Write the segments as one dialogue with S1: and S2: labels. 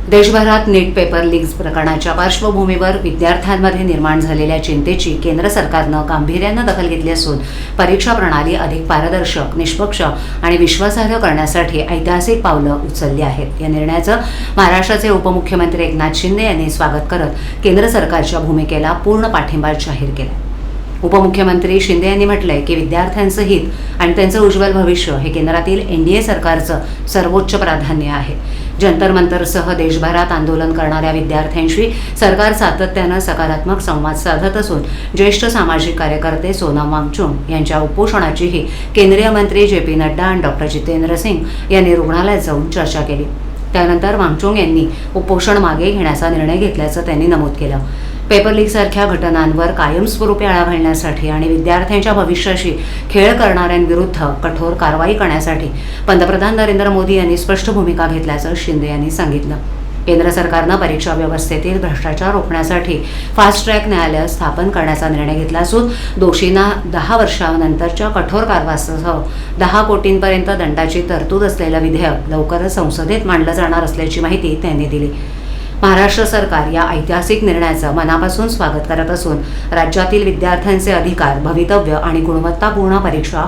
S1: देशभरात नीट paper leaks प्रकरणाच्या पार्श्वभूमीवर विद्यार्थ्यांमध्ये निर्माण झालेल्या चिंतेची केंद्र सरकारनं गांभीर्यानं दखल घेतली असून परीक्षा प्रणाली अधिक पारदर्शक, निष्पक्ष आणि विश्वासार्ह करण्यासाठी ऐतिहासिक पावलं उचलली आहेत। या निर्णयाचं महाराष्ट्राचे उपमुख्यमंत्री एकनाथ शिंदे यांनी स्वागत करत केंद्र सरकारच्या भूमिकेला पूर्ण पाठिंबा जाहीर केला। उपमुख्यमंत्री शिंदे यांनी म्हटलंय की विद्यार्थ्यांचं हित आणि त्यांचं उज्ज्वल भविष्य हे केंद्रातील एनडीए सरकारचं सर्वोच्च प्राधान्य आहे। जंतर मंतरसह देशभरात आंदोलन करणाऱ्या विद्यार्थ्यांशी सरकार सातत्यानं सकारात्मक संवाद साधत असून ज्येष्ठ सामाजिक कार्यकर्ते सोनम वांगचुक यांच्या उपोषणाचीही केंद्रीय मंत्री जे.पी. नड्डा आणि डॉ. जितेंद्र सिंग यांनी रुग्णालयात जाऊन चर्चा केली। त्यानंतर वांगचुक यांनी उपोषण मागे घेण्याचा निर्णय घेतल्याचं त्यांनी नमूद केलं। पेपर लीक सारख्या घटनांवर कायमस्वरूपी आळा घालण्यासाठी आणि विद्यार्थ्यांच्या भविष्याशी खेळ करणाऱ्यांविरुद्ध कठोर कारवाई करण्यासाठी पंतप्रधान नरेंद्र मोदी यांनी स्पष्ट भूमिका घेतल्याचं शिंदे यांनी सांगितलं। केंद्र सरकारनं परीक्षा व्यवस्थेतील भ्रष्टाचार रोखण्यासाठी फास्ट ट्रॅक न्यायालय स्थापन करण्याचा निर्णय घेतला असून दोषींना 10 वर्षांनंतरच्या कठोर कारवाईसह 10 कोटींपर्यंत दंडाची तरतूद असलेलं विधेयक लवकरच संसदेत मांडलं जाणार असल्याची माहिती त्यांनी दिली। महाराष्ट्र सरकार या ऐतिहासिक निर्णयाचं मनापासून स्वागत करत असून राज्यातील विद्यार्थ्यांचे अधिकार, भवितव्य आणि गुणवत्तापूर्ण परीक्षा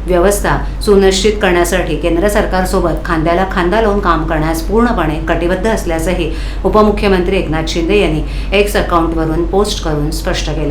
S1: व्यवस्था सुनिश्चित करण्यासाठी केंद्र सरकारसोबत खांद्याला खांदा लावून काम करण्यास पूर्णपणे कटिबद्ध असल्याचंही उपमुख्यमंत्री एकनाथ शिंदे यांनी एक्स अकाउंटवरून पोस्ट करून स्पष्ट केले।